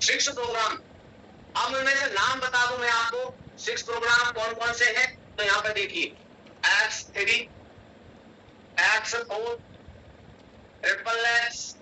6 programme. अब उनमें से नाम बता दूं मैं आपको 6 प्रोग्राम कौन कौन से हैं। तो यहाँ पर देखिए X3, X4, triple x,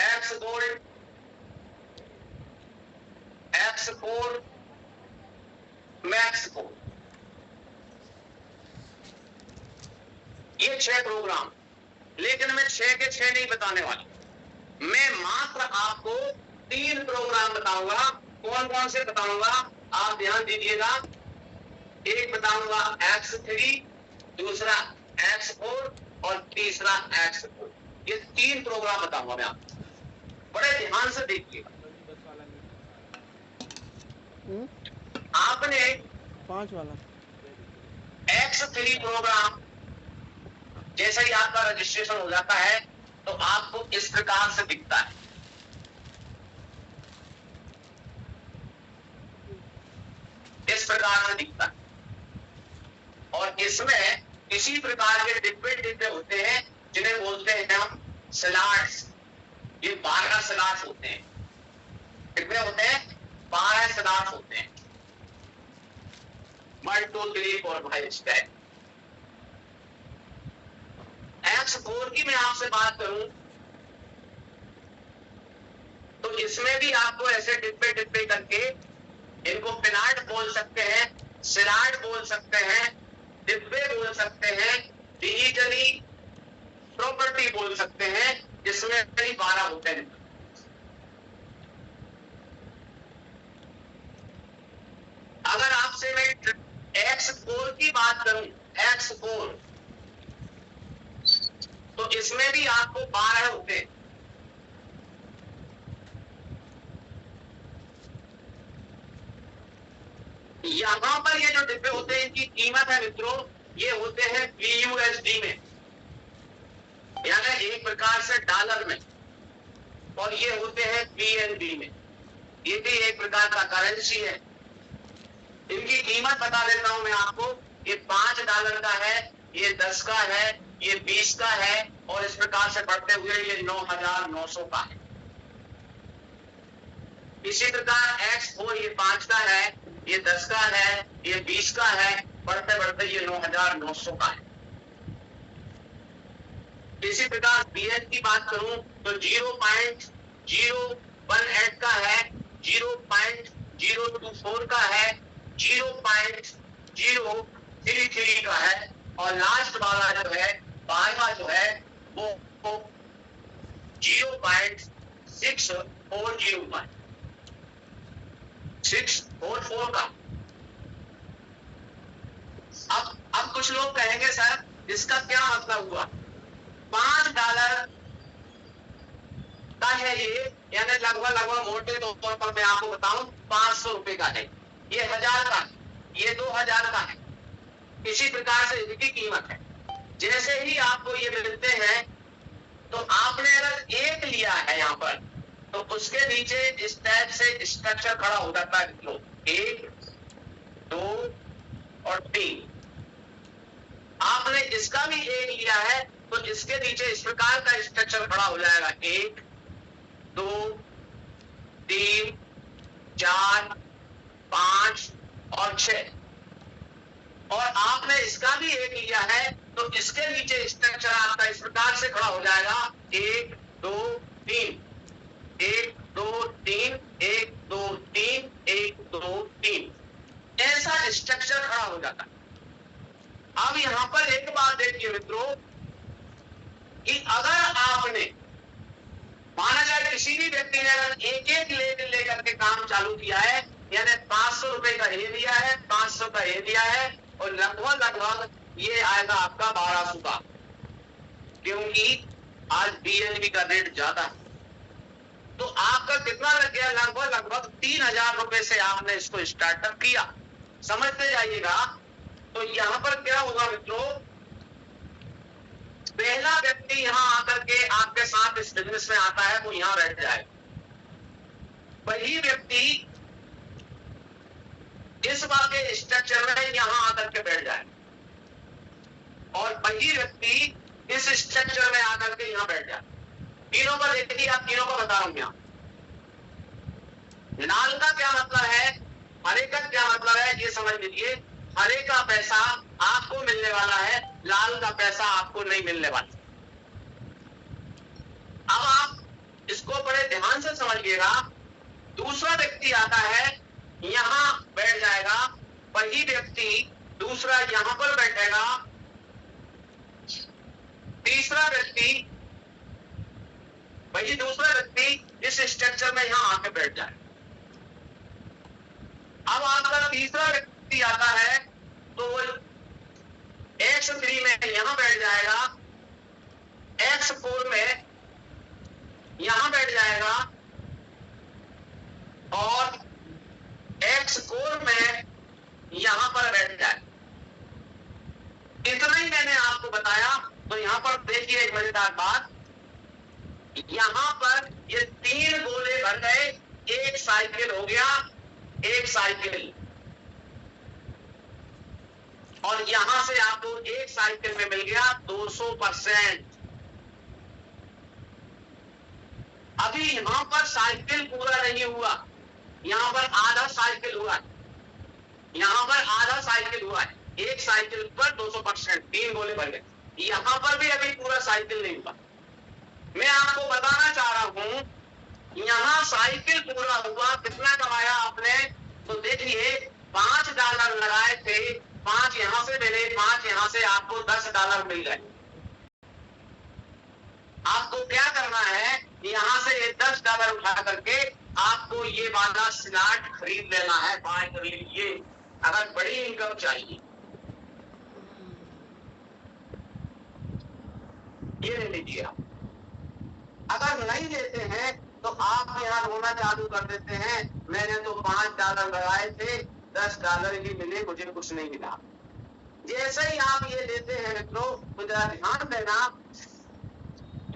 x gold, X4, max code, ये 6 प्रोग्राम। लेकिन मैं 6 के 6 नहीं बताने वाला, मैं मात्र आपको 3 प्रोग्राम बताऊंगा। कौन कौन से बताऊंगा आप ध्यान दीजिएगा। एक बताऊंगा X3, दूसरा X4 और तीसरा X4। ये 3 प्रोग्राम बताऊंगा मैं आपको, बड़े ध्यान से देखिएगा। आपने 5 वाला X3 प्रोग्राम जैसे ही आपका रजिस्ट्रेशन हो जाता है तो आपको इस प्रकार से दिखता है। इस प्रकार से दिखता है और इसमें इसी प्रकार के डिब्बे डिब्बे होते हैं जिन्हें बोलते हैं हम स्लॉट्स। ये 12 स्लॉट्स होते हैं, कितने होते हैं? 12 स्लॉट्स होते हैं। 1 2 3 4 5 6। X4 की मैं आपसे बात करूं तो इसमें भी आपको ऐसे डिब्बे डिब्बे करके, इनको पिनाट बोल सकते हैं, सिलाट बोल सकते हैं, डिब्बे बोल सकते हैं, डिजिटली प्रॉपर्टी बोल सकते हैं, जिसमें 12 होते हैं। अगर आपसे मैं X4 की बात करूं, X4, तो इसमें भी आपको 12 होते हैं। यहां पर ये जो डिब्बे होते हैं इनकी कीमत है मित्रों, ये होते हैं BUSD में, यानी एक प्रकार से डॉलर में, और ये होते हैं BNB में, ये भी एक प्रकार का करेंसी है। इनकी कीमत बता देता हूं मैं आपको, ये $5 का है, ये 10 का है, ये 20 का है, और इस प्रकार से बढ़ते हुए ये 9,900 का है। इसी प्रकार X4 ये 5 का है, ये 10 का है, ये 20 का है, बढ़ते बढ़ते ये 9,900 का है। इसी प्रकार BN की बात करूं तो 0.018 का है, 0.024 का है, 0.033 का है, और लास्ट वाला जो है 12वां जो है वो 0.640 का, 644 का। अब कुछ लोग कहेंगे सर इसका क्या मतलब हुआ? $5 का है ये, यानी लगभग मोटे तौर पर मैं आपको बताऊं 500 रुपए का है, ये 1000 का, ये 2000 का है। इसी प्रकार से इनकी कीमत है। जैसे ही आपको ये मिलते हैं तो आपने अगर एक लिया है यहाँ पर तो उसके नीचे इस टाइप से स्ट्रक्चर खड़ा हो जाता है। 1 2 और 3। आपने इसका भी एक लिया है तो इसके नीचे इस प्रकार का स्ट्रक्चर खड़ा हो जाएगा। 1 2 3 4 5 और 6। और आपने इसका भी एक लिया है तो इसके नीचे स्ट्रक्चर आपका इस प्रकार से खड़ा हो जाएगा। 1 2 3 1 2 3 1 2 3 1 2 3, ऐसा स्ट्रक्चर खड़ा हो जाता है। अब यहां पर एक बात देखिए मित्रों कि अगर आपने माना जाए किसी भी व्यक्ति ने अगर एक लेकर के काम चालू किया है, यानी 500 रुपए का ये दिया है, 500 का ये दिया है, और लगभग ये आएगा आपका 1200 का, क्योंकि आज BNB का रेट ज्यादा है। तो आपका कितना लग गया? लगभग 3000 रुपए से आपने इसको स्टार्टअप किया। समझते जाइएगा। तो यहां पर क्या होगा मित्रों, पहला व्यक्ति यहां आकर के आपके साथ इस बिजनेस में आता है वो यहां बैठ जाएगा। वही व्यक्ति इस वाले स्ट्रक्चर में यहां आकर के बैठ जाए, और वही व्यक्ति इस स्ट्रक्चर में आकर के यहां बैठ जाए। तीनों का देखिए, आप तीनों को बता रहा हूं यहां। लाल का क्या मतलब है, हरे का क्या मतलब है, ये समझ लीजिए। हरे का पैसा आपको मिलने वाला है, लाल का पैसा आपको नहीं मिलने वाला। अब आप इसको बड़े ध्यान से समझिएगा। दूसरा व्यक्ति आता है, यहां बैठ जाएगा, वही व्यक्ति दूसरा यहां पर बैठेगा, तीसरा व्यक्ति, वही दूसरा व्यक्ति इस स्ट्रक्चर में यहां आके बैठ जाए। अब आपका तीसरा व्यक्ति आता है तो वो X3 में यहां बैठ जाएगा, X4 में यहां बैठ जाएगा और X4 में यहां पर बैठ जाए। इतना ही मैंने आपको बताया। तो यहां पर देखिए एक मजेदार बात, यहां पर ये 3 गोले बन गए, एक साइकिल हो गया, एक साइकिल, और यहां से आपको एक साइकिल में मिल गया 200%। अभी यहां पर साइकिल पूरा नहीं हुआ, यहां पर आधा साइकिल हुआ है, यहां पर आधा साइकिल हुआ है, एक साइकिल पर 200%, 3 गोले बन गए। यहां पर भी अभी पूरा साइकिल नहीं हुआ। मैं आपको बताना चाह रहा हूं, यहां साइकिल पूरा हुआ, कितना कमाया आपने, तो देखिए $5 लगाए थे, 5 यहां से मिले, 5 यहां से, आपको $10 मिल गए। आपको क्या करना है, यहां से ये $10 उठा करके आपको ये वाला स्लॉट खरीद लेना है, बाय खरीद लीजिए अगर बड़ी इनकम चाहिए। ये ले लीजिए आप। अगर नहीं लेते हैं तो आप यहाँ रोना चालू कर देते हैं, मैंने तो $5 लगाए थे, $10 ही मिले, मुझे कुछ नहीं मिला। जैसे ही आप ये लेते हैं मित्रों, तो जरा ध्यान देना,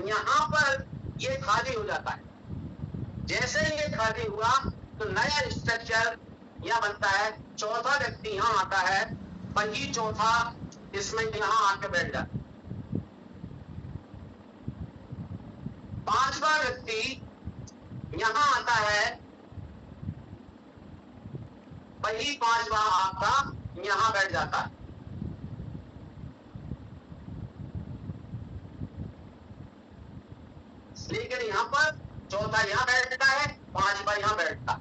यहाँ पर ये खाली हो जाता है। जैसे ही ये खाली हुआ तो नया स्ट्रक्चर यह बनता है, चौथा व्यक्ति यहाँ आता है, वही चौथा इसमें यहाँ आके बैठ जाता है। पांचवा व्यक्ति यहां आता है, वही पांचवा आपका यहां बैठ जाता है। लेकिन यहां पर चौथा यहां बैठता है, पांचवा यहां बैठता है।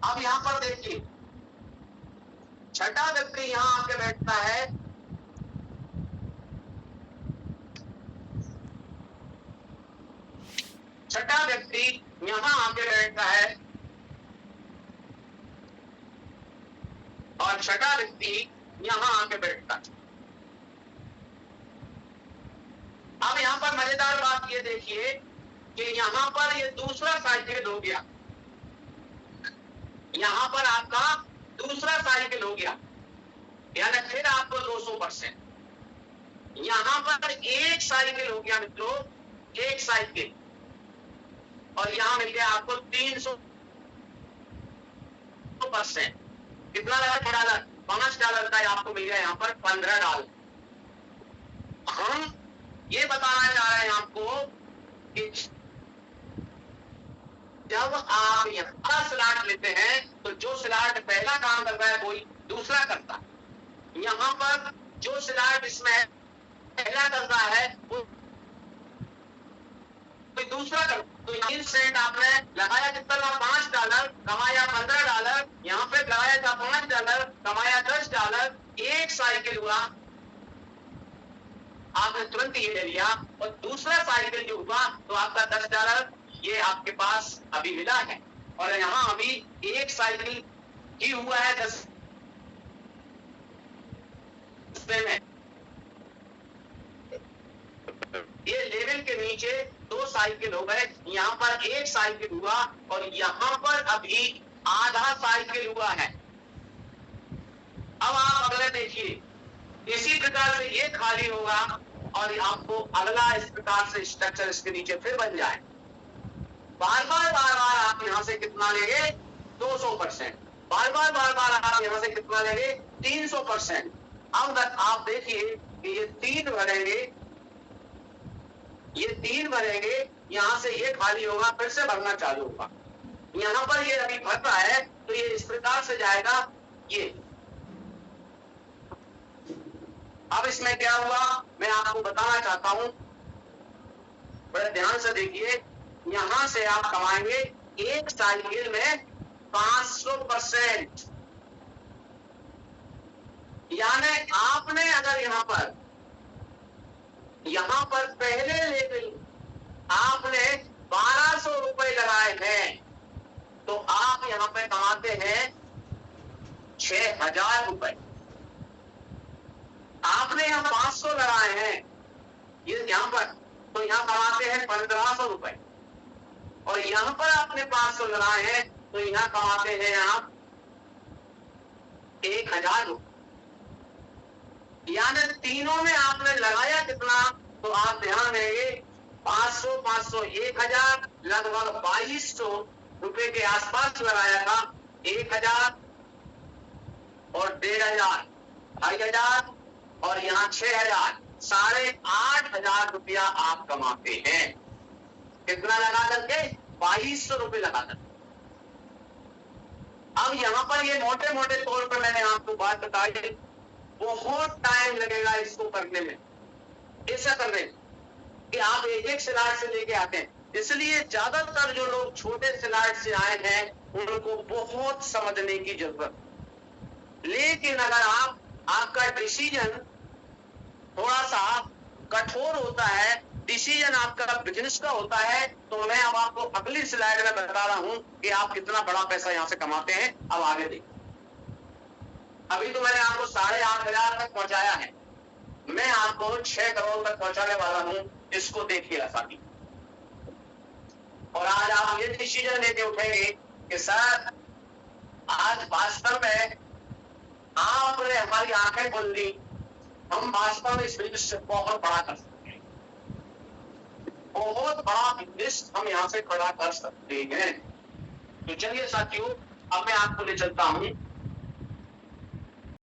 अब यहां पर देखिए, छठा व्यक्ति यहां आके बैठता है, छठा व्यक्ति यहां आके बैठता है और छठा व्यक्ति यहां आके बैठता है। अब यहां पर मजेदार बात ये देखिए कि यहां पर ये दूसरा साइकिल हो गया, यहां पर आपका दूसरा साइकिल हो गया, यानी फिर आपको 200%। यहां पर एक साइकिल हो गया मित्रों, एक साइकिल, और यहां मिल गया आपको 300%। कितना लगा $5? $5 का आपको मिल गया यहाँ पर $15। हम ये बताना चाह रहे हैं आपको कि जब आप यहाँ स्लॉट लेते हैं तो जो स्लॉट पहला काम करता है वही दूसरा करता है। यहाँ पर जो स्लॉट इसमें पहला करता है वो दूसरा करता। तो सेंट आपने लगाया कितना था, $5, कमाया $15, यहाँ पे लगाया था $5, कमाया $10, एक साइकिल हुआ, आपने तुरंत ये ले लिया, और दूसरा साइकिल जो हुआ तो आपका $10 ये आपके पास अभी मिला है, और यहाँ अभी एक साइकिल ही हुआ है 10 में। ये लेवल के नीचे 2 साइकिल हो गए, यहाँ पर एक साइकिल हुआ और यहाँ पर अभी आधा साइकिल हुआ है। अब आप अगले देखिए, इसी प्रकार से ये खाली होगा और आपको अगला इस प्रकार से स्ट्रक्चर इसके नीचे फिर बन जाए। बार बार आप यहाँ से कितना लेंगे, 200%। बार बार आप यहाँ से कितना लेंगे, 300%। अब आप देखिए कि ये 3 भरेंगे, ये 3 भरेंगे, यहां से ये खाली होगा, फिर से भरना चालू होगा। यहां पर ये अभी भर रहा है, तो ये इस प्रकार से जाएगा ये। अब इसमें क्या हुआ मैं आपको बताना चाहता हूं, बड़े ध्यान से देखिए। यहां से आप कमाएंगे एक साइकिल में 500%। यानी आपने अगर यहां पर पहले ले गई आपने 1200 रुपए लगाए हैं, तो आप यहां पे कमाते हैं 6000 रुपए। आपने यहां 500 लगाए हैं ये यहां पर, तो यहां कमाते हैं 1500 रुपए। और यहां पर आपने 500 लगाए हैं, तो यहां कमाते हैं आप 1000 रुपए। यानी तीनों में आपने लगाया कितना, तो आप ध्यान देंगे 500 500 1000, लगभग 2200 रुपए के आसपास लगाया था। 1000 और 1500, 2500 और यहाँ 6000, 8500 रुपया आप कमाते हैं। कितना लगा करके? 2200 रुपए लगा करके। अब यहाँ पर ये मोटे मोटे तौर पर मैंने आपको बात बताई, बहुत टाइम लगेगा इसको करने में, ऐसा करने में कि आप एक एक स्लाइड से लेके आते हैं। इसलिए ज्यादातर जो लोग छोटे स्लाइड से आए हैं उनको बहुत समझने की जरूरत। लेकिन अगर आपका डिसीजन थोड़ा सा कठोर होता है, डिसीजन आपका बिजनेस का होता है, तो मैं अब आपको अगली स्लाइड में बता रहा हूं कि आप कितना बड़ा पैसा यहां से कमाते हैं। अब आगे देखिए, अभी तो मैंने आपको 8500 तक पहुंचाया है, मैं आपको 6 करोड़ तक पहुंचाने वाला हूं। इसको देखिए आसानी। और आज आप ये डिसीजन लेके उठेंगे कि सर आज वास्तव में आपने हमारी आंखें खोल दी, हम वास्तव में इस बिजनेस से बहुत बड़ा कर सकते हैं, बहुत बड़ा बिजनेस हम यहां से खड़ा कर सकते हैं। तो चलिए साथियों, अब मैं आपको ले चलता हूं